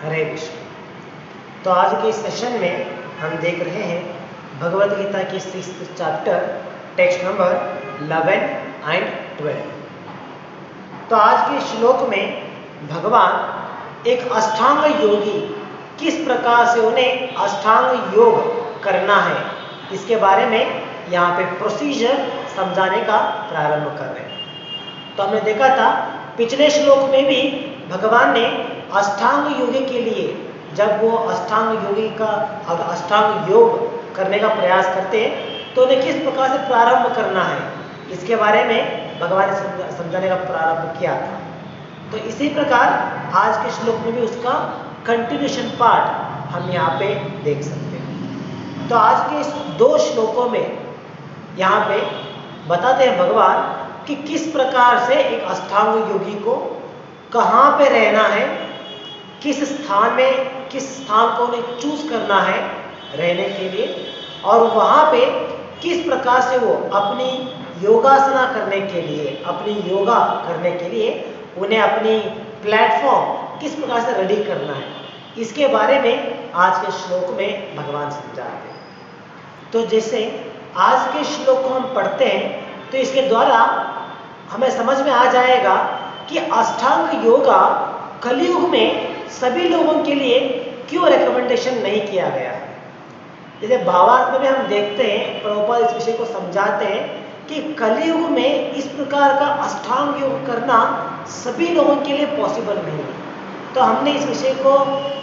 हरे कृष्ण। तो आज के इस सेशन में हम देख रहे हैं भगवद गीता की 6th chapter text number 11 and 12। तो आज के श्लोक में भगवान एक अष्टांग योगी किस प्रकार से उन्हें अष्टांग योग करना है इसके बारे में यहाँ पे प्रोसीजर समझाने का प्रारंभ कर रहे हैं। तो हमने देखा था पिछले श्लोक में भी भगवान ने अष्टांग योगी के लिए जब वो अष्टांग योग करने का प्रयास करते हैं तो उन्हें किस प्रकार से प्रारंभ करना है इसके बारे में भगवान ने समझाने का प्रारंभ किया था। तो इसी प्रकार आज के श्लोक में भी उसका कंटिन्यूशन पार्ट हम यहाँ पे देख सकते हैं। तो आज के इस 2 श्लोकों में यहाँ पे बताते हैं भगवान कि किस प्रकार से एक अष्टांग योगी को कहाँ पे रहना है, किस स्थान को उन्हें चूज करना है रहने के लिए, और वहाँ पे किस प्रकार से वो अपनी योगासना करने के लिए, अपनी योगा करने के लिए उन्हें अपनी प्लेटफॉर्म किस प्रकार से रेडी करना है, इसके बारे में आज के श्लोक में भगवान समझाते हैं। तो जैसे आज के श्लोक को हम पढ़ते हैं तो इसके द्वारा हमें समझ में आ जाएगा कि अष्टांग योगा कलियुग में सभी लोगों के लिए क्यों रिकमेंडेशन नहीं किया गया है। जैसे भावार्थ में भी हम देखते हैं प्रभुपाद इस विषय को समझाते हैं कि कलियुग में इस प्रकार का अष्टांग योग करना सभी लोगों के लिए पॉसिबल नहीं है। तो हमने इस विषय को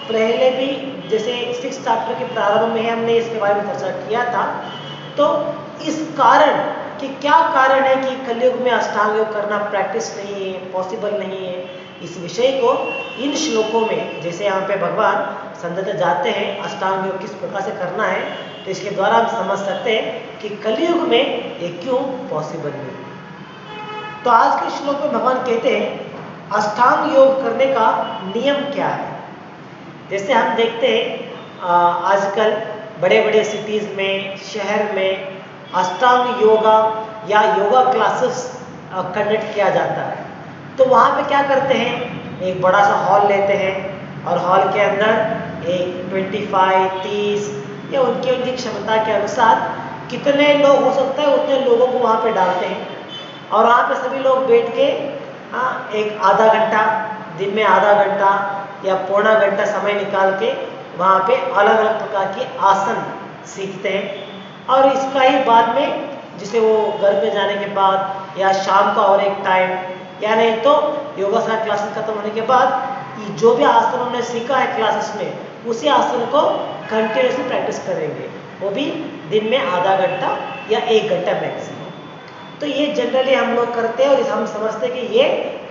पहले भी जैसे 6th चैप्टर के प्रारंभ में हमने इसके बारे में चर्चा किया था। तो इस कारण कि क्या कारण है कि कलियुग में अष्टांग योग करना प्रैक्टिस नहीं है, पॉसिबल नहीं है, इस विषय को इन श्लोकों में जैसे यहाँ पे भगवान समझाते जाते हैं अष्टांग योग किस प्रकार से करना है, तो इसके द्वारा हम समझ सकते हैं कि कलियुग में ये क्यों पॉसिबल नहीं। तो आज के श्लोक में भगवान कहते हैं अष्टांग योग करने का नियम क्या है। जैसे हम देखते हैं आजकल बड़े बड़े सिटीज़ में, शहर में अष्टांग योगा या योगा क्लासेस कंडक्ट किया जाता है। तो वहाँ पे क्या करते हैं, एक बड़ा सा हॉल लेते हैं और हॉल के अंदर एक 25, 30 या उनकी क्षमता के अनुसार कितने लोग हो सकता है उतने लोगों को वहाँ पे डालते हैं और वहाँ पे सभी लोग बैठ के एक आधा घंटा, दिन में आधा घंटा या पौना घंटा समय निकाल के वहाँ पे अलग अलग प्रकार के आसन सीखते हैं। और इसका ही बाद में जिसे वो घर पे जाने के बाद या शाम का और एक टाइम या नहीं तो योगासन क्लासेस खत्म होने के बाद जो भी आसन उन्होंने सीखा है क्लासेस में उसी आसन को कंटिन्यूसली प्रैक्टिस करेंगे, वो भी दिन में आधा घंटा या 1 घंटा मैक्सिमम। तो ये जनरली हम लोग करते हैं और हम समझते हैं कि ये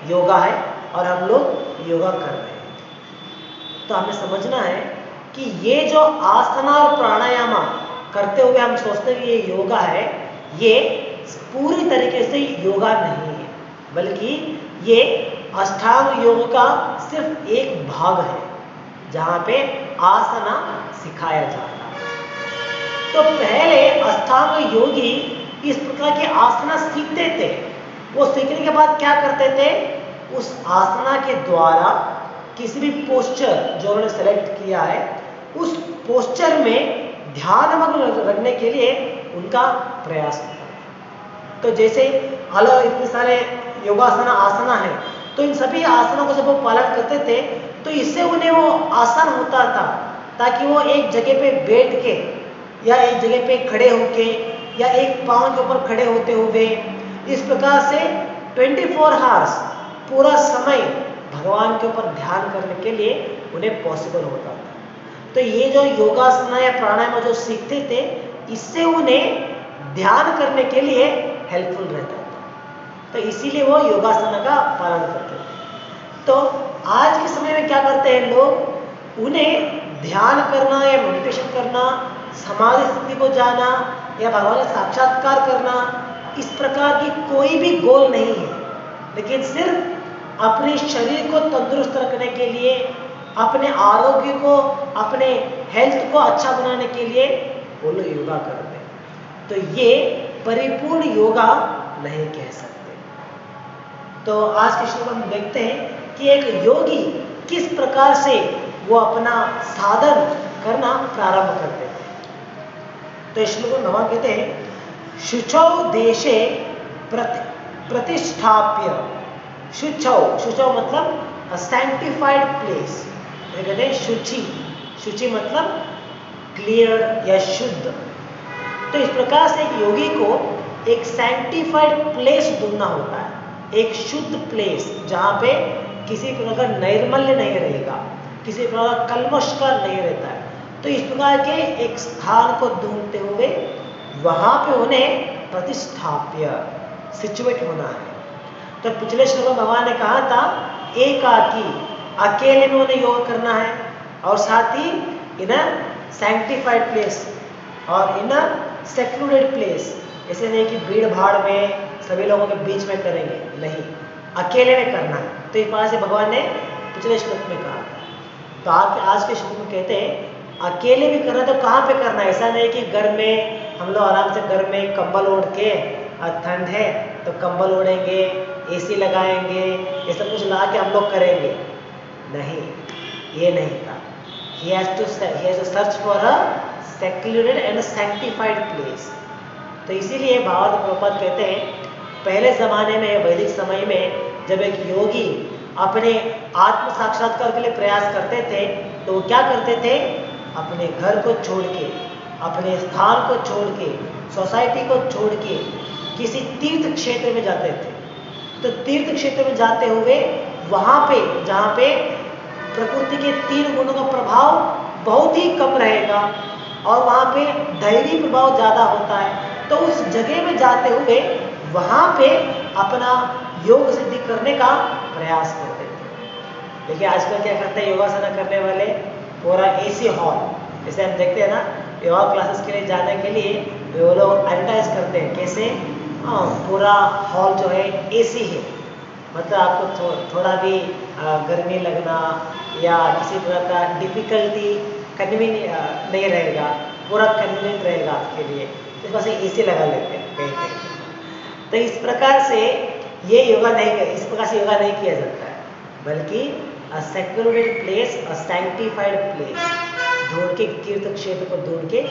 योगा है और हम लोग योगा कर रहे हैं। तो हमें समझना है कि ये जो आसना और प्राणायाम करते हुए हम सोचते हैं कि ये योगा है, ये पूरी तरीके से योगा नहीं है, बल्कि ये अष्टांग योग का सिर्फ एक भाग है जहाँ पे आसना सिखाया जाता है। तो पहले अष्टांग योगी इस प्रकार के आसना सीखते थे। वो सीखने के बाद क्या करते थे, उस आसना के द्वारा किसी भी पोस्चर जो उन्होंने सेलेक्ट किया है उस पोस्चर में ध्यानमग्न रखने के लिए उनका प्रयास होता है। तो जैसे अलग इतने सारे योगासना आसना है तो इन सभी आसनों को जब वो पालन करते थे तो इससे उन्हें वो आसान होता था ताकि वो एक जगह पे बैठ के या एक जगह पे खड़े होके या एक पाँव के ऊपर खड़े होते हुए इस प्रकार से 24 आवर्स पूरा समय भगवान के ऊपर ध्यान करने के लिए उन्हें पॉसिबल होता था। तो ये जो योगासना या प्राणायाम जो सीखते थे इससे उन्हें ध्यान करने के लिए हेल्पफुल रहता था। तो इसीलिए वो योगासना का पालन करते थे। तो आज के समय में क्या करते हैं लोग, उन्हें ध्यान करना या मेडिटेशन करना, समाधि स्थिति को जाना या भगवान का साक्षात्कार करना, इस प्रकार की कोई भी गोल नहीं है, लेकिन सिर्फ अपने शरीर को तंदुरुस्त रखने के लिए, अपने आरोग्य को, अपने हेल्थ को अच्छा बनाने के लिए वो लोग योगा करते हैं। तो ये परिपूर्ण योगा नहीं कह सकते। तो आज के श्लोक में हम देखते हैं कि एक योगी किस प्रकार से वो अपना साधन करना प्रारंभ करते थे। तो श्लोक 9 कहते हैं शुचौ देशे प्रतिष्ठाप्य। शुचौ, शुचौ मतलब सैंक्टिफाइड प्लेस। कहते हैं शुचि, शुचि मतलब क्लियर या शुद्ध। तो इस प्रकार से एक योगी को एक सैंक्टिफाइड प्लेस ढूंढना होता है, एक शुद्ध प्लेस जहाँ पे किसी प्रकार का नैर्मल्य नहीं रहेगा, किसी प्रकार का कल्मश का नहीं रहता है। तो इस प्रकार के एक स्थान को ढूंढते हुए वहाँ पे उन्हें प्रतिष्ठाप्य सिचुएट होना है। तो पिछले श्लोक में भगवान ने कहा था एकाकी, अकेले में उन्हें योग करना है, और साथ ही इन सैंक्टिफाइड प्लेस और इन सेक्लूडेड प्लेस। ऐसे नहीं कि भीड़ भाड़ में सभी लोगों के बीच में करेंगे, नहीं, अकेले में करना है। तो इस बात से भगवान ने पिछले श्लोक में कहा। तो आज के श्लोक में कहते हैं अकेले भी करना, तो कहाँ पे करना है? ऐसा नहीं कि घर में हम लोग आराम से घर में कंबल ओढ़ के, ठंड है तो कंबल ओढ़ेंगे, एसी लगाएंगे, ये सब कुछ ला के हम लोग करेंगे, नहीं, ये नहीं था। He has to search for a secluded and a sanctified place। तो इसीलिए भावार्थ प्रभुपाद कहते हैं पहले ज़माने में, वैदिक समय में, जब एक योगी अपने आत्म साक्षात्कार के लिए प्रयास करते थे तो वो क्या करते थे? अपने घर को छोड़ के, अपने स्थान को छोड़ के, सोसाइटी को छोड़ के किसी तीर्थ क्षेत्र में जाते थे। तो तीर्थ क्षेत्र में जाते हुए वहाँ पे जहाँ पे प्रकृति के 3 गुणों का प्रभाव बहुत ही कम रहेगा और वहाँ पे दैवी प्रभाव ज़्यादा होता है, तो उस जगह में जाते हुए वहाँ पे अपना योग सिद्धि करने का प्रयास करते थे। देखिए आजकल क्या करते हैं योगासना करने वाले, पूरा एसी हॉल, जैसे हम देखते हैं ना योगा क्लासेस के लिए जाने के लिए वो लोग एडवर्टाइज करते हैं कैसे, पूरा हॉल जो है एसी है, मतलब आपको थोड़ा भी गर्मी लगना या किसी तरह का डिफिकल्टी नहीं रहेगा, पूरा कन्वीनियंट रहेगा आपके लिए। इस वजह से एसी लगा लेते हैं कहीं कहीं। तो इस प्रकार से ये योगा नहीं, इस प्रकार से योगा नहीं किया जाता है, बल्कि अ सेक्लूडेड प्लेस, अ सैंक्टिफाइड प्लेस ढूंढ के, तीर्थ क्षेत्र को ढूंढ के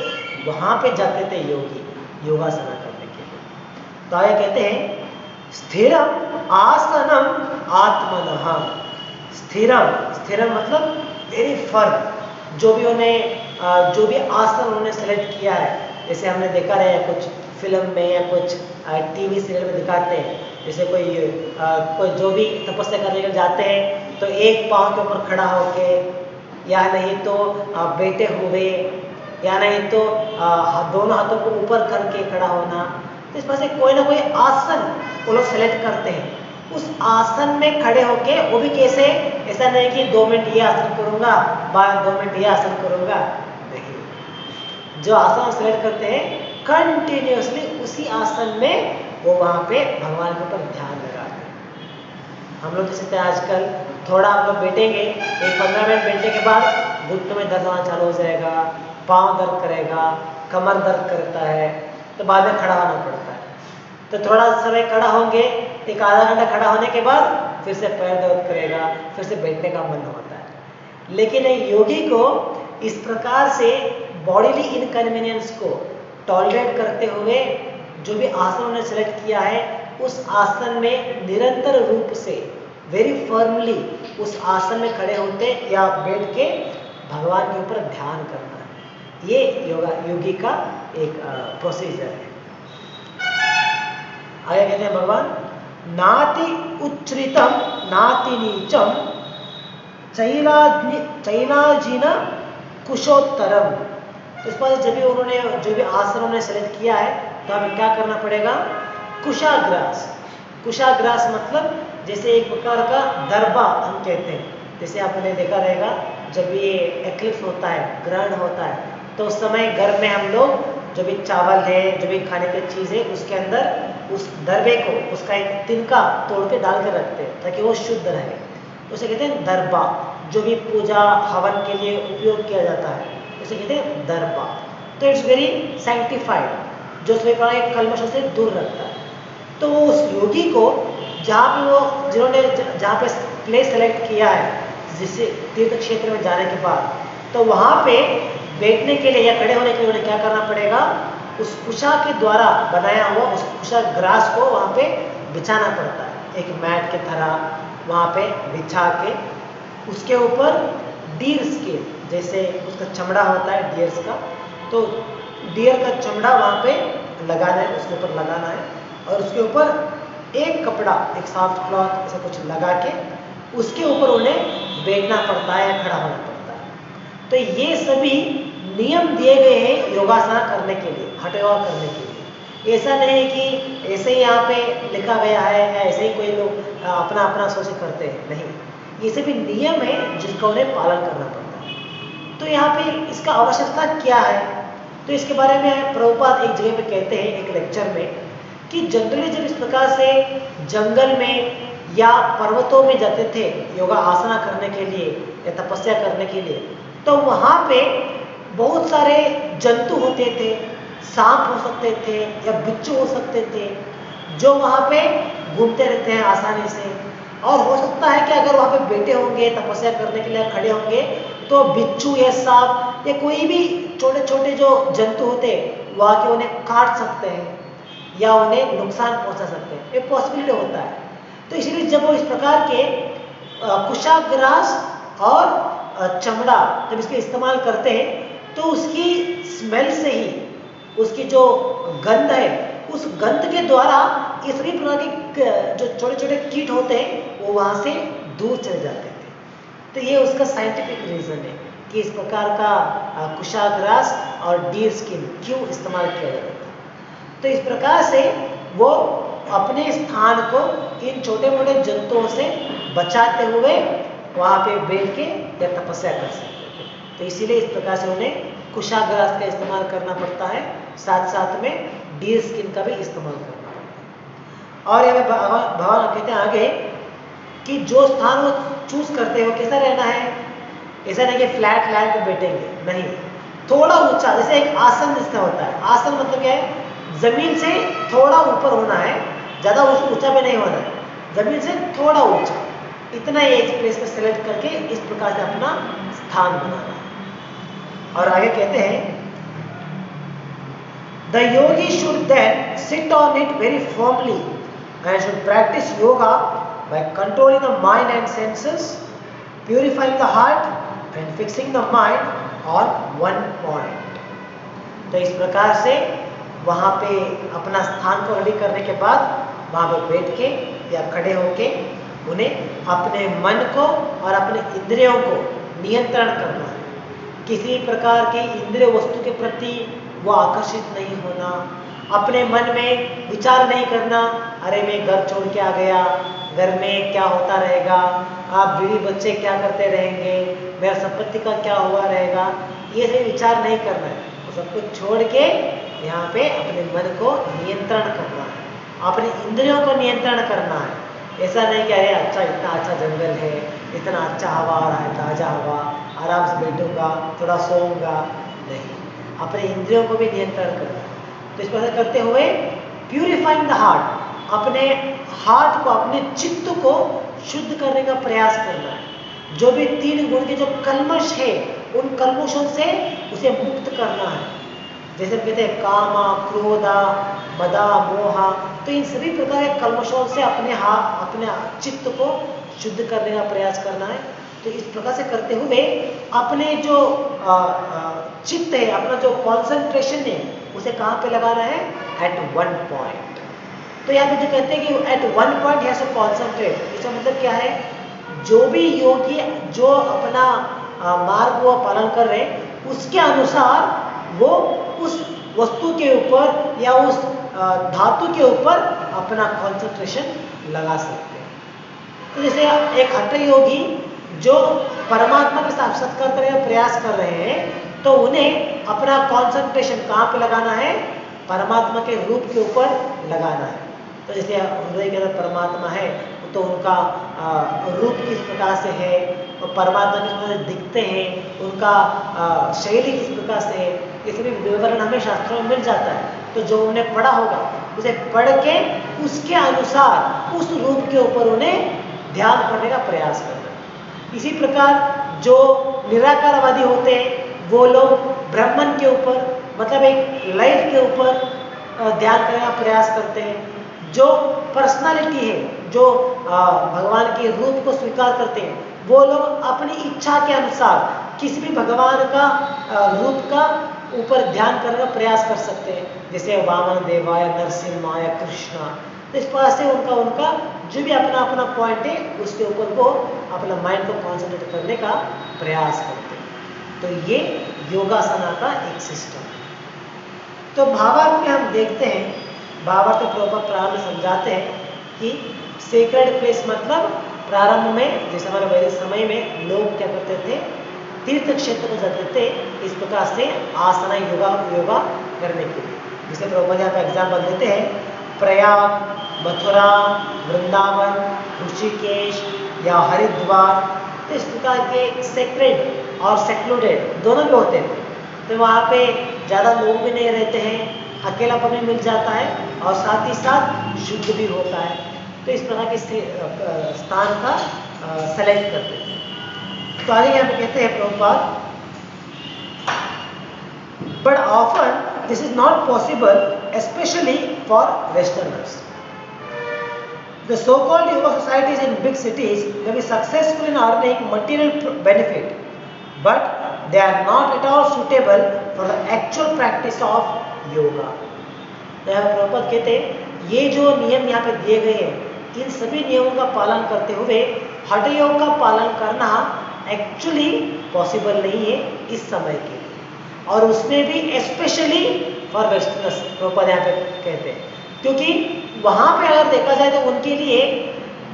वहाँ पे जाते थे योगी योगासना करने के लिए। तो आगे कहते हैं स्थिरम आसनम आत्मनः। स्थिरम, स्थिरम मतलब वेरी फर्म। जो भी आसन उन्होंने सेलेक्ट किया है, जैसे हमने देखा रहे कुछ फिल्म में या कुछ टीवी सीरियल में दिखाते हैं, जैसे कोई जो भी तपस्या करने के लिए जाते हैं तो एक पाँव के ऊपर खड़ा होके, या नहीं तो बैठे हुए, या नहीं तो दोनों हाथों को ऊपर करके खड़ा होना। तो इस वजह से कोई ना कोई आसन वो लोग सेलेक्ट करते हैं। उस आसन में खड़े होके, वो भी कैसे, ऐसा नहीं कि 2 मिनट ये आसन करूँगा, बाद 2 मिनट ये आसन करूँगा, नहीं। जो आसन सेलेक्ट करते हैं कंटिन्यूसली उसी आसन में वो वहाँ पे भगवान के ऊपर ध्यान लगाते हैं। हम लोग जैसे आजकल थोड़ा हम लोग बैठेंगे, एक 15 मिनट बैठने के बाद घुटनों में दर्द होना चालू हो जाएगा, पाँव दर्द करेगा, कमर दर्द करता है, तो बाद में खड़ा होना पड़ता है। तो थोड़ा समय खड़ा होंगे, एक आधा घंटा खड़ा होने के बाद फिर से पैर दर्द करेगा, फिर से बैठने का मन होता है। लेकिन योगी को इस प्रकार से बॉडीली इनकन्वीनियंस को टॉलरेट करते हुए जो भी आसन उन्होंने सेलेक्ट किया है, उस आसन में निरंतर रूप से वेरी फर्मली उस आसन में खड़े होते या बैठ के भगवान के ऊपर ध्यान करना है। ये योगी का एक प्रोसीजर है। आगे कहते हैं भगवान नाति उच्छ्रितम नाति नीचम चैलाजिन कुशोत्तरम। तो इस पर जब भी उन्होंने जो भी आसन उन्होंने सेलेक्ट किया है तो हमें क्या करना पड़ेगा? कुशाग्रास। कुशाग्रास मतलब जैसे एक प्रकार का दरबा हम कहते हैं। जैसे आपने देखा रहेगा जब ये एक्लिप्स होता है, ग्रहण होता है, तो उस समय घर में हम लोग जो भी चावल है, जो भी खाने की चीज़ है, उसके अंदर उस दरबे को, उसका एक तिनका तोड़ के डाल के रखते हैं ताकि वो शुद्ध रहे। उसे कहते हैं दरबा। जो भी पूजा हवन के लिए उपयोग किया जाता है उसे कहते हैं दरबा। तो इट्स वेरी सैंक्टिफाइड, जो सभी प्रकार के कल्मशों से दूर रखता है। तो उस योगी को जहाँ पे जिन्होंने जहाँ पे प्लेस सेलेक्ट किया है, जिससे तीर्थ क्षेत्र में जाने के बाद, तो वहाँ पे बैठने के लिए या खड़े होने के लिए उन्हें क्या करना पड़ेगा, उस कुशा के द्वारा बनाया हुआ उस कुशा ग्रास को वहाँ पे बिछाना पड़ता है, एक मैट के तरह वहाँ पे बिछा के उसके ऊपर डीर स्किन, जैसे उसका चमड़ा होता है डियर्स का, तो डियर का चमड़ा वहाँ पे लगाना है, उसके ऊपर लगाना है और उसके ऊपर एक कपड़ा, एक सॉफ्ट क्लॉथ ऐसा कुछ लगा के उसके ऊपर उन्हें बैठना पड़ता है या खड़ा होना पड़ता है। तो ये सभी नियम दिए गए हैं योगासना करने के लिए, हठ योग करने के लिए। ऐसा नहीं है कि ऐसे ही यहाँ पे लिखा गया है या ऐसे ही कोई लोग अपना अपना सोच करते हैं, नहीं, ये सभी नियम है जिसका उन्हें पालन करना पड़ता है। तो यहाँ पे इसका आवश्यकता क्या है, तो इसके बारे में प्रभुपाद एक जगह पे कहते हैं एक लेक्चर में कि जनरली जब इस प्रकार से जंगल में या पर्वतों में जाते थे योगा आसना करने के लिए या तपस्या करने के लिए, तो वहाँ पे बहुत सारे जंतु होते थे, सांप हो सकते थे या बिच्छू हो सकते थे जो वहाँ पे घूमते रहते हैं आसानी से। और हो सकता है कि अगर वहाँ पे बैठे होंगे तपस्या करने के लिए खड़े होंगे तो बिच्छू या सांप या कोई भी छोटे छोटे जो जंतु होते वहाँ के उन्हें काट सकते हैं या उन्हें नुकसान पहुँचा सकते हैं, ये पॉसिबिलिटी होता है। तो इसलिए जब वो इस प्रकार के कुशाग्रास और चमड़ा जब इसके इस्तेमाल करते हैं तो उसकी स्मेल से ही, उसकी जो गंध है उस गंध के द्वारा ये सभी प्रकार के जो छोटे छोटे कीट होते हैं वो वहाँ से दूर चले जाते थे। तो ये उसका साइंटिफिक रीज़न है कि इस प्रकार का कुशाग्रास और डीर स्किन क्यों इस्तेमाल किया जाता था। तो इस प्रकार से वो अपने स्थान को इन छोटे मोटे जंतुओं से बचाते हुए वहाँ पे बैठ के या तपस्या कर सकते थे। तो इसीलिए इस प्रकार से उन्हें कुशाग्रास का इस्तेमाल करना पड़ता है, साथ साथ में डीर स्किन का भी इस्तेमाल करना पड़ता है। और यहाँ भगवान कहते हैं आगे कि जो स्थान वो चूज करते हैं वो कैसा रहना है, ऐसा नहीं कि फ्लैट लैंड पे बैठेंगे, नहीं, थोड़ा ऊंचा, जैसे एक आसन जिसका होता है। आसन मतलब क्या है, जमीन से थोड़ा ऊपर होना है, ज़्यादा ऊंचा भी नहीं होना है, जमीन से थोड़ा ऊंचा, इतना ही एक प्लेस पर सेलेक्ट करके इस प्रकार से अपना स्थान बनाना है। और आगे कहते हैं the yogi should then sit on it very firmly and should practise yoga by controlling the mind and senses, purifying the heart and fixing the mind on one point. तो इस प्रकार से वहाँ पे अपना स्थान को रेडी करने के बाद वहाँ पर बैठ के या खड़े होके उन्हें अपने मन को और अपने इंद्रियों को नियंत्रण करना है। किसी प्रकार की इंद्रिय वस्तु के प्रति वो आकर्षित नहीं होना, अपने मन में विचार नहीं करना, अरे मैं घर छोड़ के आ गया, घर में क्या होता रहेगा, आप बीवी बच्चे क्या करते रहेंगे, मेरा संपत्ति का क्या हुआ रहेगा, ये सभी विचार नहीं करना है। तो सब कुछ छोड़ के यहाँ पे अपने मन को नियंत्रण करना है, अपने इंद्रियों को नियंत्रण करना है। ऐसा नहीं कि अरे अच्छा इतना अच्छा जंगल है, इतना अच्छा हवा आ रहा है, ताज़ा हवा, आराम से बैठूंगा, थोड़ा सोऊंगा, नहीं, अपने इंद्रियों को भी नियंत्रण करना है। तो इस प्रकार करते हुए प्यूरिफाइंग द हार्ट, अपने हार्ट को, अपने चित्त को शुद्ध करने का प्रयास करना है। जो भी 3 गुण के जो कल्मश है उन कल्मशों से उसे मुक्त करना है। जैसे कहते हैं कामा, क्रोधा, मदा, मोहा, तो इन सभी प्रकार के कल्मशों से अपने चित्त को शुद्ध करने का प्रयास करना है। तो इस प्रकार से करते हुए अपने जो चित्त है, अपना जो कॉन्सेंट्रेशन है, उसे कहाँ पे लगाना है, एट वन पॉइंट। तो यहाँ पे जो कहते हैं कि at one point has to concentrate, इसका मतलब क्या है, जो भी योगी जो अपना मार्ग वो पालन कर रहे हैं उसके अनुसार वो उस वस्तु के ऊपर या उस धातु के ऊपर अपना कंसंट्रेशन लगा सकते हैं। तो जैसे एक हठ योगी जो परमात्मा के साक्षात्कार करने का प्रयास कर रहे हैं, तो उन्हें अपना कंसंट्रेशन कहाँ पे लगाना है, परमात्मा के रूप के ऊपर लगाना है। तो जैसे हृदय के अंदर परमात्मा है तो उनका रूप किस प्रकार से है, और परमात्मा किस प्रकार से दिखते हैं, उनका शैली किस प्रकार से है, ये सभी विवरण हमें शास्त्रों में मिल जाता है। तो जो उन्हें पढ़ा होगा उसे पढ़ के उसके अनुसार उस रूप के ऊपर उन्हें ध्यान करने का प्रयास करना। इसी प्रकार जो निराकारवादी होते हैं वो लोग ब्रह्मन के ऊपर मतलब एक लाइफ के ऊपर ध्यान करने का प्रयास करते हैं। जो पर्सनालिटी है, जो भगवान के रूप को स्वीकार करते हैं, वो लोग अपनी इच्छा के अनुसार किसी भी भगवान का रूप का ऊपर ध्यान करने का प्रयास कर सकते हैं, जैसे वामन देवा या नरसिम्हा या कृष्णा। तो इस प्रकार से उनका जो भी अपना अपना पॉइंट है उसके ऊपर वो अपना माइंड को कॉन्सेंट्रेट करने का प्रयास करते हैं। तो ये योगासना का एक सिस्टम। तो भावार्थ में हम देखते हैं, भावार्थ प्रभुपाद प्रारंभ में समझाते हैं कि सेक्रेड प्लेस मतलब प्रारंभ में जैसे हमारे वैदिक समय में लोग क्या करते थे, तीर्थ क्षेत्र में जाते थे इस प्रकार से आसना योगा करने के लिए। जिसे प्रभुपाद यहाँ पे एग्जाम्पल देते हैं, प्रयाग, मथुरा, वृंदावन, ऋषिकेश या हरिद्वार। तो इस प्रकार के सेक्रेड और सेक्लूडेड दोनों भी होते थे। तो वहाँ पे ज़्यादा लोग भी नहीं रहते हैं, अकेलापन भी मिल जाता है और साथ ही साथ शुद्ध भी होता है। तो इस प्रकार के स्थान का सेलेक्ट करते थे। तो आगे यहाँ पे कहते हैं Prabhupada, but often this is not possible specially for westerners. The so-called yoga societies in big cities may be successful in earning material benefit, but they are not at all suitable for the actual practice of yoga. तो यहाँ प्रभुपाद कहते हैं ये जो नियम यहाँ पे दिए गए हैं, इन सभी नियमों का पालन करते हुए हठ योग का पालन करना एक्चुअली पॉसिबल नहीं है इस समय के लिए, और उसमें भी स्पेशली फॉर वेस्टर्नर्स प्रभुपाद यहाँ पे कहते हैं, क्योंकि वहाँ पे अगर देखा जाए तो उनके लिए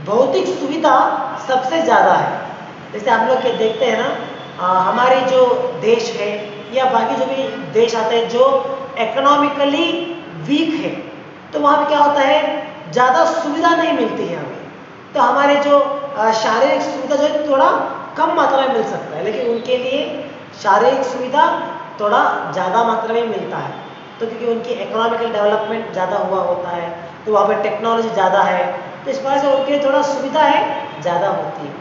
भौतिक सुविधा सबसे ज़्यादा है। जैसे हम लोग देखते हैं ना, हमारे जो देश है या बाकी जो भी देश आते हैं जो इकोनॉमिकली वीक है, तो वहाँ पे क्या होता है, ज़्यादा सुविधा नहीं मिलती है हमें। तो हमारे जो शारीरिक सुविधा जो है थोड़ा कम मात्रा में मिल सकता है, लेकिन उनके लिए शारीरिक सुविधा थोड़ा ज़्यादा मात्रा में मिलता है। तो क्योंकि उनकी इकोनॉमिकल डेवलपमेंट ज़्यादा हुआ होता है, तो वहाँ पर टेक्नोलॉजी ज़्यादा है, तो इस वजह से उनके लिए थोड़ा सुविधा है ज़्यादा होती है।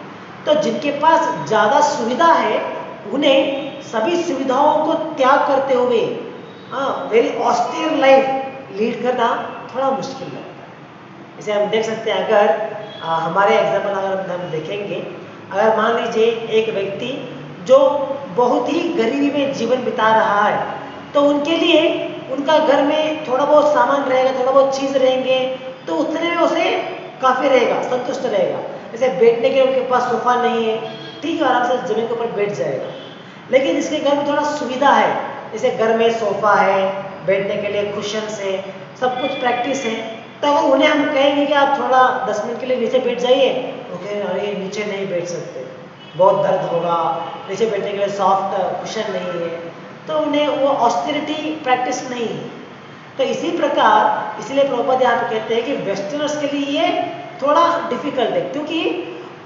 तो जिनके पास ज़्यादा सुविधा है उन्हें सभी सुविधाओं को त्याग करते हुए वेरी ऑस्टियर लाइफ लीड करना थोड़ा मुश्किल लगता है। इसे हम देख सकते हैं, अगर हमारे एग्जाम्पल अगर हम देखेंगे, अगर मान लीजिए एक व्यक्ति जो बहुत ही गरीबी में जीवन बिता रहा है, तो उनके लिए उनका घर में थोड़ा बहुत सामान रहेगा, थोड़ा बहुत चीज़ रहेंगे, तो उतने में उसे काफ़ी रहेगा, संतुष्ट रहेगा। जैसे बैठने के लिए उनके पास सोफा नहीं है, ठीक है, आराम से ज़मीन के ऊपर बैठ जाएगा। लेकिन इसके घर में थोड़ा सुविधा है, जैसे घर में सोफा है, बैठने के लिए कुशन्स है, सब कुछ प्रैक्टिस है, तो अगर उन्हें हम कहेंगे कि आप थोड़ा 10 मिनट के लिए नीचे बैठ जाइए, तो कहें अरे नीचे नहीं बैठ सकते, बहुत दर्द होगा, नीचे बैठने के लिए सॉफ्ट कुशन नहीं है, तो उन्हें वो ऑस्टेरिटी प्रैक्टिस नहीं है। तो इसी प्रकार इसलिए प्रभुपाद यहाँ पे कहते हैं कि वेस्टर्नर्स के लिए ये थोड़ा डिफिकल्ट है, क्योंकि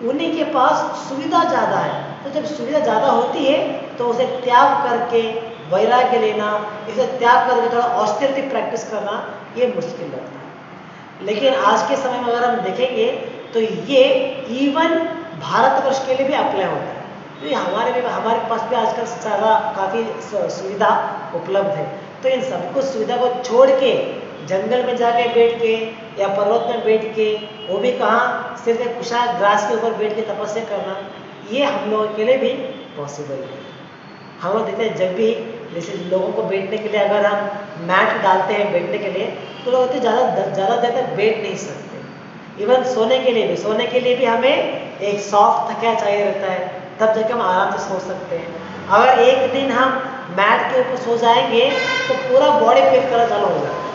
उन्हीं के पास सुविधा ज़्यादा है। तो जब सुविधा ज़्यादा होती है तो उसे त्याग करके वैराग्य लेना, इसे त्याग करके थोड़ा ऑस्टेरिटी प्रैक्टिस करना ये मुश्किल लगता है। लेकिन आज के समय में अगर हम देखेंगे तो ये इवन भारतवर्ष के लिए भी अप्लाई होता है। तो ये हमारे पास भी आजकल सारा काफ़ी सुविधा उपलब्ध है, तो इन सब कुछ सुविधा को छोड़ के जंगल में जाके बैठ के या पर्वत में बैठ के, वो भी कहाँ, सिर्फ एक कुशा ग्रास के ऊपर बैठ के तपस्या करना, ये हम लोगों के लिए भी पॉसिबल है। हम लोग देखते हैं जब भी जैसे लोगों को बैठने के लिए अगर हम मैट डालते हैं बैठने के लिए, तो लोग ज़्यादा देर तक बैठ नहीं सकते। इवन सोने के लिए भी हमें एक सॉफ्ट तकिया चाहिए रहता है, तब जाके हम आराम से सो सकते हैं। अगर एक दिन हम मैट के ऊपर सो जाएंगे तो पूरा बॉडी पेन करना चालू हो जाता है।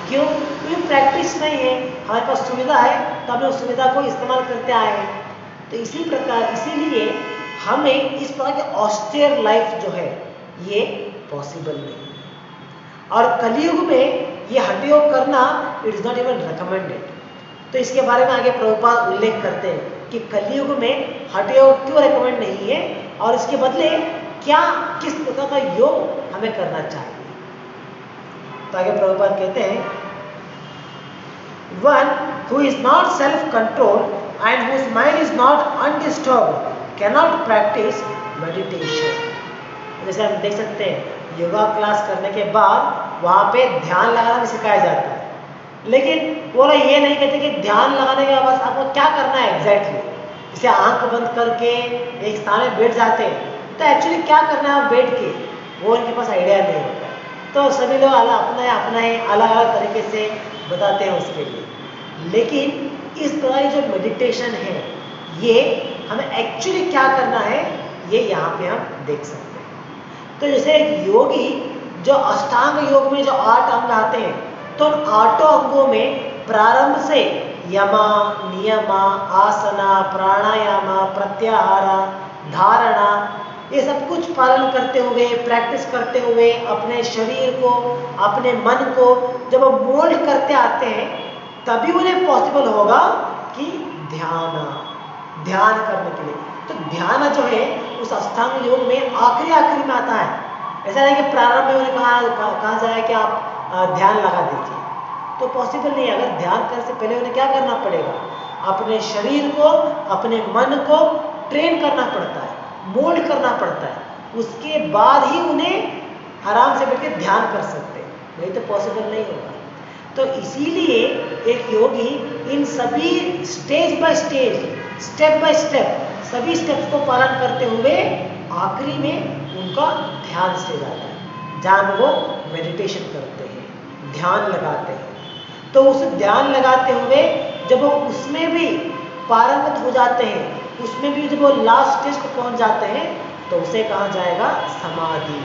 क्यों? क्योंकि प्रैक्टिस नहीं है, हमारे पास सुविधा है तो हमने उस सुविधा को इस्तेमाल करते आए हैं। तो इसी प्रकार इसीलिए हमें इस प्रकार की ऑस्टेयर लाइफ जो है ये पॉसिबल नहीं है। और कलयुग में ये हठ योग करना it is not even recommended. तो इसके बारे में आगे प्रभुपाद उल्लेख करते हैं कि कलयुग में हठ योग क्यों रिकमेंड नहीं है और इसके बदले किस प्रकार का योग हमें करना चाहिए। तो आगे प्रभुपाद कहते हैं, one who is not self control and whose mind is not undisturbed cannot practice meditation. जैसे हम देख सकते हैं योगा क्लास करने के बाद वहाँ पे ध्यान लगाना भी सिखाया जाता है, लेकिन वो लोग ये नहीं कहते कि ध्यान लगाने के बाद आपको क्या करना है एग्जैक्टली। जैसे आंख बंद करके एक स्थान में बैठ जाते हैं तो एक्चुअली क्या करना है बैठ के वो उनके पास आइडिया नहीं होता। तो सभी लोग अपना ही अलग अलग तरीके से बताते हैं उसके लिए, लेकिन इस तरह की जो मेडिटेशन है ये हमें एक्चुअली क्या करना है ये यहाँ पे हम देख सकते हैं। तो जैसे एक योगी जो अष्टांग योग में जो 8 अंग आते हैं तो उन 8 अंगों में प्रारंभ से यमा, नियमा, आसना, प्राणायामा, प्रत्याहारा, धारणा ये सब कुछ पालन करते हुए प्रैक्टिस करते हुए अपने शरीर को अपने मन को जब वो मोल्ड करते आते हैं तभी उन्हें पॉसिबल होगा कि ध्यान करने के लिए। तो ध्यान जो है उस अष्टांग योग में आखिरी में आता है। ऐसा नहीं कि प्रारंभ में उन्हें कहा जाए कि आप ध्यान लगा दीजिए, तो पॉसिबल नहीं है। अगर ध्यान करने से पहले उन्हें क्या करना पड़ेगा, अपने शरीर को अपने मन को ट्रेन करना पड़ता है, मोल्ड करना पड़ता है, उसके बाद ही उन्हें आराम से बैठकर ध्यान कर सकते हैं, नहीं तो पॉसिबल नहीं होगा। तो इसीलिए एक योगी इन सभी stage by stage step by step सभी स्टेप्स को पालन करते हुए आखिरी में उनका ध्यान स्टेज आता है जहाँ वो मेडिटेशन करते हैं, ध्यान लगाते हैं। तो उस ध्यान लगाते हुए जब वो उसमें भी पारंगत हो जाते हैं, उसमें भी जब वो लास्ट स्टेज को पहुंच जाते हैं तो उसे कहा जाएगा समाधि।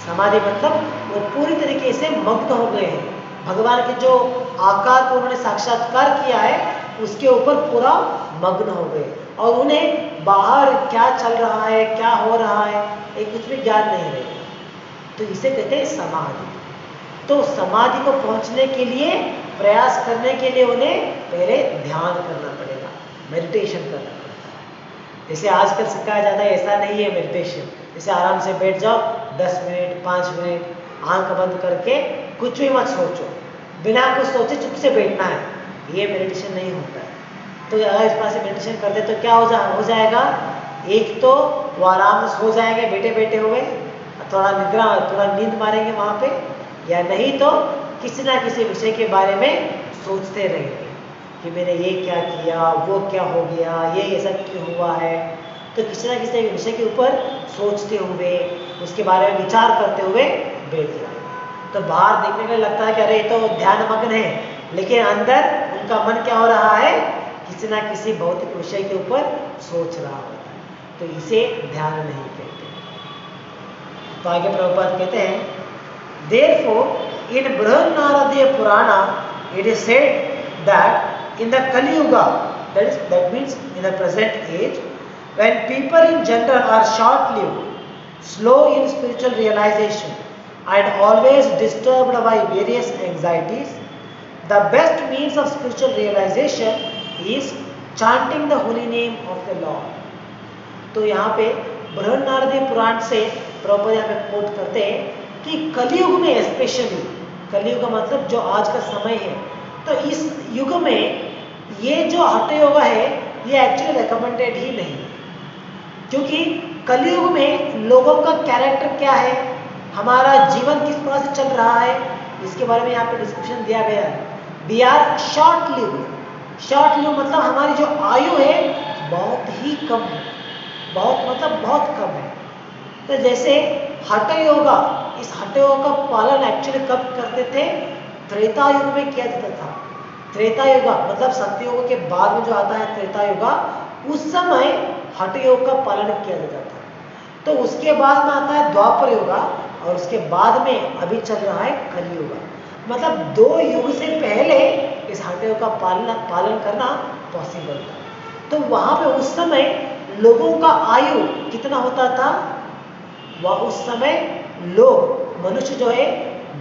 समाधि मतलब वो पूरी तरीके से मग्न हो गए हैं, भगवान के जो आकार को उन्होंने साक्षात्कार किया है उसके ऊपर पूरा मग्न हो गए और उन्हें बाहर क्या चल रहा है क्या हो रहा है एक कुछ भी ज्ञान नहीं रहेगा। तो इसे कहते हैं समाधि। तो समाधि को पहुंचने के लिए प्रयास करने के लिए उन्हें पहले ध्यान करना पड़ेगा, मेडिटेशन करना पड़ता है। जैसे आजकल सिखाया जाता है ऐसा नहीं है मेडिटेशन, जैसे आराम से बैठ जाओ 10 मिनट 5 मिनट आंख बंद करके कुछ भी मत सोचो, बिना कुछ सोचे चुप से बैठना है, ये मेडिटेशन नहीं होता है। तो अगर इस तरह से मेडिटेशन करते तो क्या हो जाएगा, एक तो वो आराम से सो जाएंगे बैठे बैठे हुए, थोड़ा नींद मारेंगे वहाँ पे, या नहीं तो किसी ना किसी विषय के बारे में सोचते रहेंगे कि मैंने ये क्या किया, वो क्या हो गया, ये ऐसा क्यों हुआ है। तो किसी ना किसी विषय के ऊपर सोचते हुए उसके बारे में विचार करते हुए बैठ जाए। तो बाहर देखने में लगता है कि अरे ये तो ध्यान मग्न है, लेकिन अंदर उनका मन क्या हो रहा है, किसी ना किसी भौतिक विषय के ऊपर सोच रहा होता है। तो इसे ध्यान नहीं कहते। तो आगे प्रभुपाद कहते हैं, Therefore, in Brihadanaradiya Purana, it is said that in the Kali Yuga, that means in the present age, when people in general are short-lived, slow in spiritual realization, and always disturbed by various anxieties, the best means of spiritual realization is chanting the holy name of the Lord. तो यहाँ पे बृहन्नारदीय पुराण से प्रभुपाद यहाँ पे coat करते हैं कि कलयुग में स्पेशली, कलयुग का मतलब जो आज का समय है, तो इस युग में ये जो हठ योग है ये एक्चुअली रिकमेंडेड ही नहीं, क्योंकि कलयुग में लोगों का कैरेक्टर क्या है, हमारा जीवन किस तरह से चल रहा है, इसके बारे में यहाँ पे डिस्क्रिप्शन दिया गया है। वी आर शॉर्ट लिव मतलब हमारी जो आयु है बहुत ही कम है, बहुत कम है। तो जैसे हठ योगा, इस हठ योग का पालन एक्चुअली कब करते थे, त्रेता युग में किया जाता था। त्रेता युग मतलब सत्ययुग के बाद में जो आता है त्रेता युग, उस समय हठ योग का पालन किया जाता था। तो उसके बाद में आता है द्वापर युग और उसके बाद में अभी चल रहा है कलियुग। मतलब 2 युग से पहले इस हठ योग का पालन करना पॉसिबल था। तो वहाँ पे उस समय लोगों का आयु कितना होता था, वह उस समय लोग मनुष्य जो है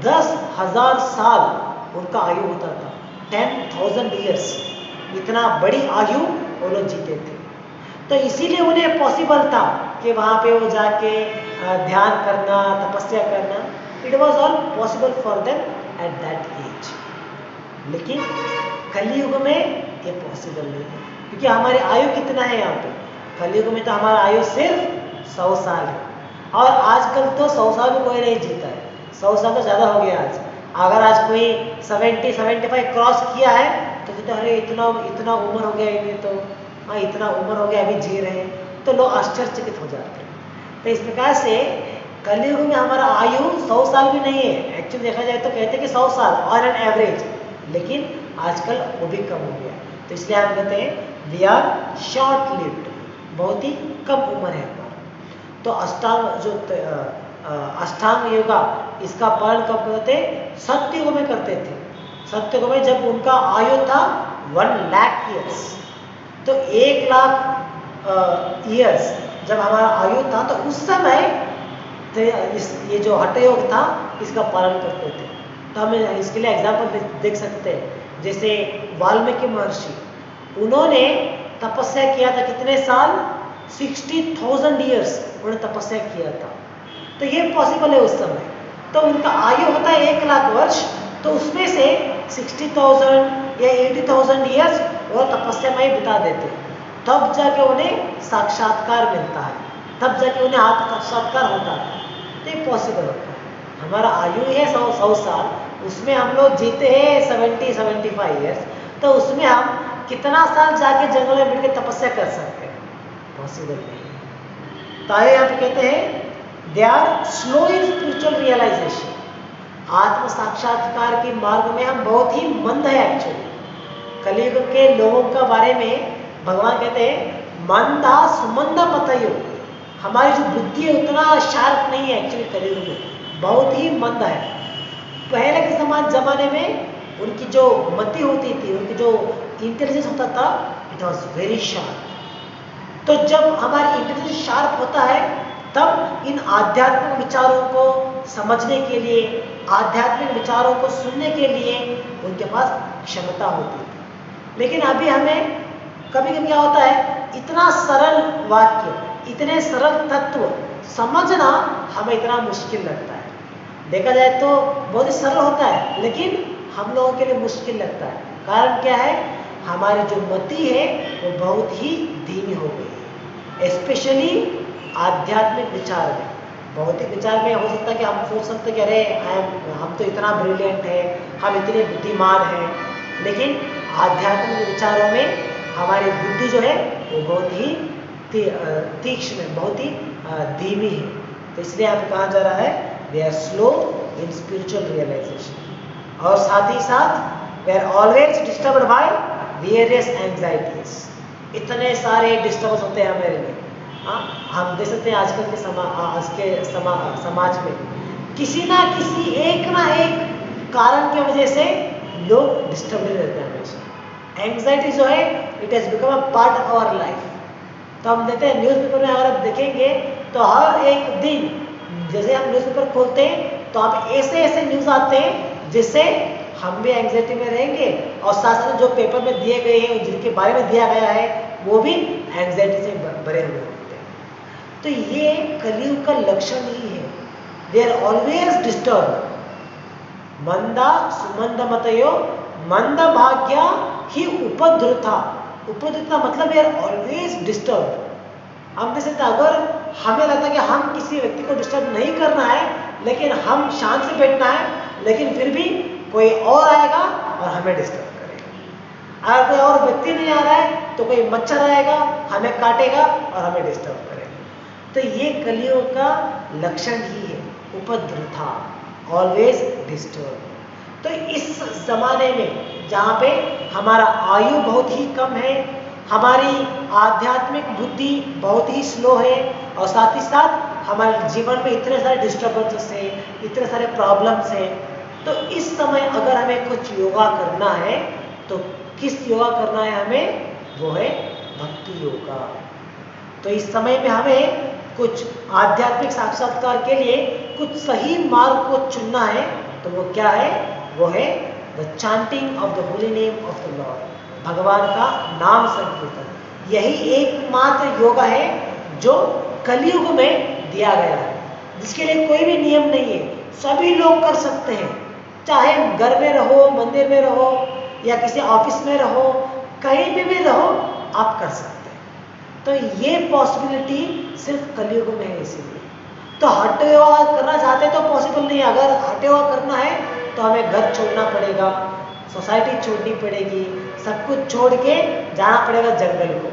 10,000 साल उनका आयु होता था, 10,000 years, इतना बड़ी आयु वो लोग जीते थे। तो इसीलिए उन्हें पॉसिबल था कि वहाँ पे वो जाके ध्यान करना, तपस्या करना, it was all possible for them at that age. लेकिन कलयुग में ये पॉसिबल नहीं है, क्योंकि हमारी आयु कितना है यहाँ पे कलयुग में तो हमारा आयु सिर्फ 100 साल है, और आजकल तो 100 साल में कोई नहीं जीता है, 100 साल तो ज़्यादा हो गया आज। अगर आज कोई 70-75 क्रॉस किया है तो कहते हैं अरे इतना इतना उम्र हो गया इन्हें, तो हाँ इतना उम्र हो गया अभी जी रहे हैं, तो लोग आश्चर्यचकित हो जाते हैं। तो इस प्रकार से कलयुग में हमारा आयु 100 साल भी नहीं है, एक्चुअली देखा जाए तो कहते हैं कि 100 साल ऑन एन एवरेज, लेकिन आजकल वो भी कम हो गया। तो इसलिए हम कहते हैं वी आर शॉर्ट लिव्ड, बहुत ही कम उम्र है हमारा। तो अष्टांग योगा इसका पालन कब करते? सत्ययुग में करते थे। सत्ययुग में जब उनका आयु था 1 लाख ईयर्स, तो 1 लाख ईयर्स जब हमारा आयु था तो उस समय ये जो हठ योग था इसका पालन करते थे। तो हम इसके लिए एग्जाम्पल देख सकते हैं, जैसे वाल्मीकि महर्षि, उन्होंने तपस्या किया था कितने साल? 60,000 ईयर्स उन्होंने तपस्या किया था। तो ये पॉसिबल है उस समय। तो उनका आयु होता है 1 लाख वर्ष, तो उसमें से 60,000 या 80,000 ईयर्स वो तपस्या में ही बिता देते, तब जाके उन्हें साक्षात्कार मिलता है, तब जाके उन्हें आत्म साक्षात्कार होता है। तो ये पॉसिबल होता है। हमारा आयु है 100 साल, उसमें हम लोग जीते हैं 70-75 ईयर्स, तो उसमें हम कितना साल जाके जंगल में बैठ के तपस्या कर सकते हैं? पॉसिबल नहीं है। तो आइए यहाँ पे कहते हैं they are slow in spiritual realisation, आत्म साक्षात्कार के मार्ग में हम बहुत ही मंद है। एक्चुअली कलयुग के लोगों का बारे में भगवान कहते हैं मंदा सुमंदा मतयो, हमारी जो बुद्धि है उतना शार्प नहीं है एक्चुअली, कलयुग में बहुत ही मंद है। पहले के जमाने में उनकी जो मति होती थी, उनकी जो इंटेलिजेंस होता था, इट वॉज वेरी शार्प। तो जब हमारी इंटेलिजेंस शार्प होता है तब इन आध्यात्मिक विचारों को समझने के लिए, आध्यात्मिक विचारों को सुनने के लिए उनके पास क्षमता होती थी। लेकिन अभी हमें कभी कभी क्या होता है, इतना सरल वाक्य, इतने सरल तत्व समझना हमें इतना मुश्किल लगता है। देखा जाए तो बहुत ही सरल होता है, लेकिन हम लोगों के लिए मुश्किल लगता है। कारण क्या है? हमारी जो मति है वो बहुत ही धीमी हो गई है, स्पेशली आध्यात्मिक विचार में। भौतिक विचार में हो सकता है कि हम सोच सकते हैं कि अरे हम तो इतना ब्रिलियंट है, हम इतने बुद्धिमान हैं, लेकिन आध्यात्मिक विचारों में हमारी बुद्धि जो है वो बहुत ही तीक्ष्ण है, बहुत ही धीमी है। तो इसलिए यहाँ पे कहा जा रहा है they are slow in spiritual realisation, और साथ ही साथ they are always disturbed by various anxieties. इतने सारे डिस्टर्बेंस होते हैं हमारे में। हम देख सकते हैं आजकल के समाज में किसी ना किसी एक ना एक कारण की वजह से लोग डिस्टर्ब रहते हैं हमेशा। एंग्जाइटी जो है it has become a part of our life. तो हम देखते हैं न्यूज़पेपर में, अगर आप देखेंगे तो हर एक दिन जैसे हम न्यूज़पेपर खोलते हैं तो आप ऐसे ऐसे न्यूज़ आते हैं जिससे हम भी एंग्जाइटी में रहेंगे, और साथ साथ जो पेपर में दिए गए हैं, जिनके बारे में दिया गया है, वो भी एंग्जाइटी से भरे हुए होते हैं। तो ये कलयुग का लक्षण ही है, दे आर ऑलवेज डिस्टर्ब। मंदा सुमंद मतयो मंद भाग्या ही उपद्रुता। उपद्रुता मतलब दे आर ऑलवेज डिस्टर्ब। हम देख सकते हैं, अगर हमें लगता है कि हम किसी व्यक्ति को डिस्टर्ब नहीं करना है, लेकिन हम शांत से बैठना है, लेकिन फिर भी कोई और आएगा और हमें डिस्टर्ब करेगा। अगर कोई और व्यक्ति नहीं आ रहा है तो कोई मच्छर आएगा, हमें काटेगा और हमें डिस्टर्ब करेगा। तो ये कलयुग का लक्षण ही है, उपद्रुता, ऑलवेज डिस्टर्ब। तो इस जमाने में जहाँ पे हमारा आयु बहुत ही कम है, हमारी आध्यात्मिक बुद्धि बहुत ही स्लो है, और साथ ही साथ हमारे जीवन में इतने सारे डिस्टर्बेंसेस हैं, इतने सारे प्रॉब्लम्स हैं, तो इस समय अगर हमें कुछ योगा करना है तो किस योगा करना है हमें? वो है भक्ति योगा। तो इस समय में हमें कुछ आध्यात्मिक साक्षात्कार के लिए कुछ सही मार्ग को चुनना है। तो वो क्या है? वो है the chanting of the holy name of the Lord, भगवान का नाम संकीर्तन। यही एकमात्र योगा है जो कलयुग में दिया गया है, जिसके लिए कोई भी नियम नहीं है, सभी लोग कर सकते हैं। चाहे घर में रहो, मंदिर में रहो, या किसी ऑफिस में रहो, कहीं भी रहो, आप कर सकते हैं। तो ये पॉसिबिलिटी सिर्फ कलयुग में है। इसीलिए तो हटे हुआ करना चाहते तो पॉसिबल नहीं है। अगर हटे हुआ करना है तो हमें घर छोड़ना पड़ेगा, सोसाइटी छोड़नी पड़ेगी, सब कुछ छोड़ के जाना पड़ेगा जंगल को।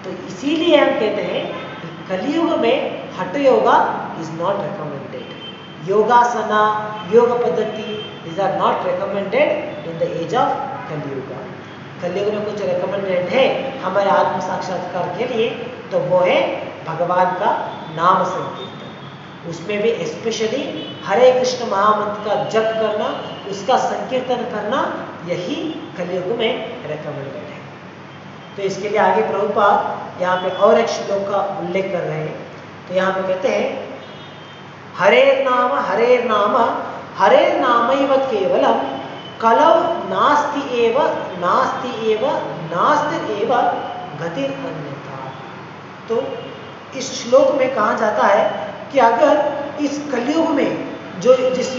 तो इसीलिए हम कहते हैं कि कलयुग में Hatha yoga is not recommended. Yogasana, योग पद्धति is are not recommended in the age of Kalyug. Kalyug में कुछ रिकमेंडेड है हमारे आत्म साक्षात्कार के लिए, तो वो है भगवान का नाम संकीर्तन। उसमें भी स्पेशली हरे कृष्ण महामंत्र का जप करना, उसका संकीर्तन करना, यही कलयुग में रिकमेंडेड है। तो इसके लिए आगे प्रभुपाद यहाँ पे और एक श्लोक का उल्लेख कर रहे हैं। तो यहाँ पे कहते हैं हरे नाम हरे नामैव केवलम कलौ नास्ति एव नास्ति गतिर् अन्यथा। तो इस श्लोक में कहा जाता है कि अगर इस कलयुग में जो जिस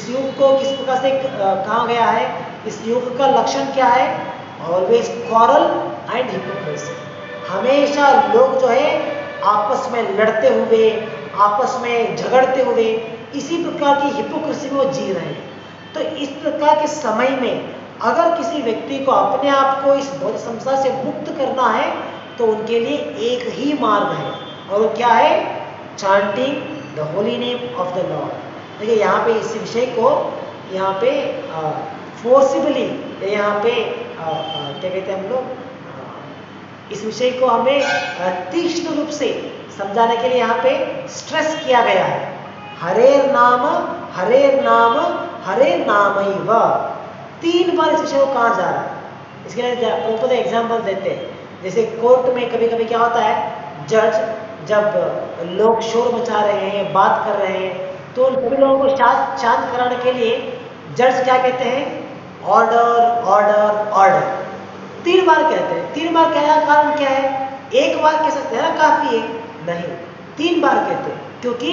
युग को किस प्रकार से कहा गया है, इस युग का लक्षण क्या है? Always quarrel and hypocrisy. हमेशा लोग जो है आपस में लड़ते हुए, आपस में झगड़ते हुए, इसी प्रकार की हिपोक्रेसी में वो जी रहे हैं। तो इस प्रकार के समय में अगर किसी व्यक्ति को अपने आप को इस भौतिक संसार से मुक्त करना है तो उनके लिए एक ही मार्ग है, और वो क्या है? Chanting the holy name of the Lord. देखिए यहाँ पे इस विषय को यहाँ पे फोर्सिबली यहाँ पे क्या कहते हैं हम लोग, इस विषय को हमें तीक्ष्ण रूप से समझाने के लिए यहाँ पे स्ट्रेस किया गया है। हरे नाम नामैव, 3 बार इस विषय को कहा जा रहा है। इसके लिए ऊपर एग्जाम्पल देते हैं। जैसे कोर्ट में कभी कभी क्या होता है, जज जब लोग शोर मचा रहे हैं, बात कर रहे हैं, तो उन सभी लोगों को शांत कराने के लिए जज क्या कहते हैं? Order order order. 3 बार कहते हैं। 3 बार कहने का कारण क्या है? एक बार कह सकते हैं ना, काफी है? नहीं, 3 बार कहते हैं, क्योंकि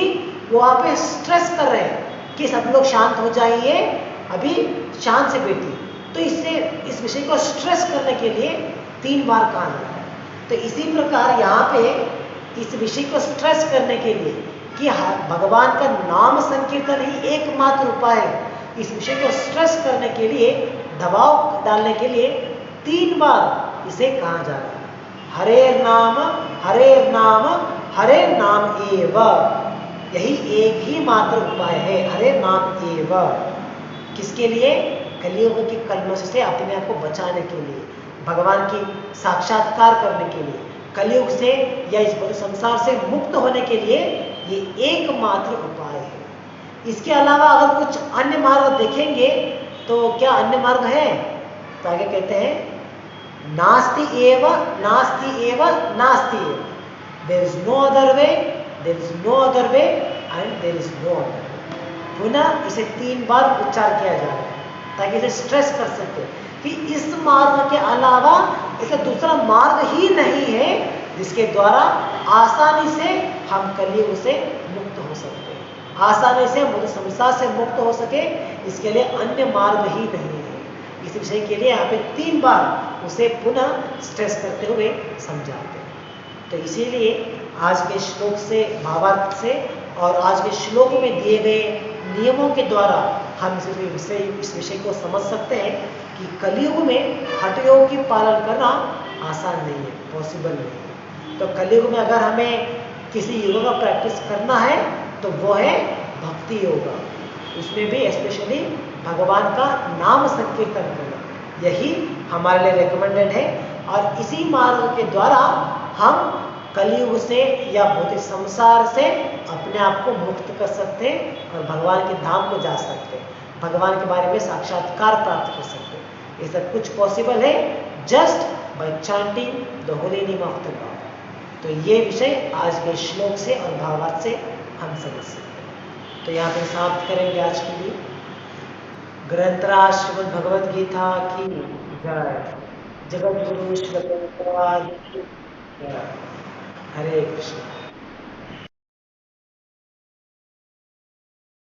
वो वहाँ पे स्ट्रेस कर रहे हैं कि सब लोग शांत हो जाइए, अभी शांत से बैठिए। तो इससे इस विषय को स्ट्रेस करने के लिए 3 बार कहा जाता है। तो इसी प्रकार यहाँ पे इस विषय को स्ट्रेस करने के लिए कि भगवान का नाम संकीर्तन ही एकमात्र उपाय है, इस विषय को स्ट्रेस करने के लिए, दबाव डालने के लिए 3 बार इसे कहा जा रहा है। हरे नाम एव, यही एक ही मात्र उपाय है, हरे नाम एव। किसके लिए? कलयुग के कलमश से अपने आप को बचाने के लिए, भगवान की साक्षात्कार करने के लिए, कलयुग से या इस पूरे संसार से मुक्त होने के लिए ये एकमात्र उपाय है। इसके अलावा अगर कुछ अन्य मार्ग देखेंगे तो क्या अन्य मार्ग है? तो आगे कहते हैं नास्ति एव there is no other way and there is no other. पुनः इसे 3 बार उच्चार किया जा रहा है ताकि इसे स्ट्रेस कर सकते कि इस मार्ग के अलावा इसका दूसरा मार्ग ही नहीं है जिसके द्वारा आसानी से हम कलयुग से मुक्त हो सकते हैं, आसानी से संसार से मुक्त हो सके। इसके लिए अन्य मार्ग ही नहीं है। इस विषय के लिए यहाँ पे 3 बार उसे पुनः स्ट्रेस करते हुए समझाते हैं। तो इसीलिए आज के श्लोक से, भावार्थ से और आज के श्लोक में दिए गए नियमों के द्वारा हम इस विषय को समझ सकते हैं कि कलयुग में हठ योग की पालन करना आसान नहीं है, पॉसिबल नहीं है। तो कलयुग में अगर हमें किसी योग का प्रैक्टिस करना है तो वो है भक्ति योगा, उसमें भी स्पेशली भगवान का नाम संकीर्तन करना, यही हमारे लिए रिकमेंडेड है। और इसी मार्ग के द्वारा हम कलयुग से या भौतिक संसार से अपने आप को मुक्त कर सकते हैं और भगवान के धाम को जा सकते हैं, भगवान के बारे में साक्षात्कार प्राप्त कर सकते हैं। ये सब कुछ पॉसिबल है just by chanting the holy name of the God. तो ये विषय आज के श्लोक से और भावार्थ से हम समझ सकते हैं। तो यहाँ पे समाप्त करेंगे आज के लिए। ग्रंथराज श्रीमद् भगवद गीता की जय। जगत गुरु श्री हरे कृष्ण।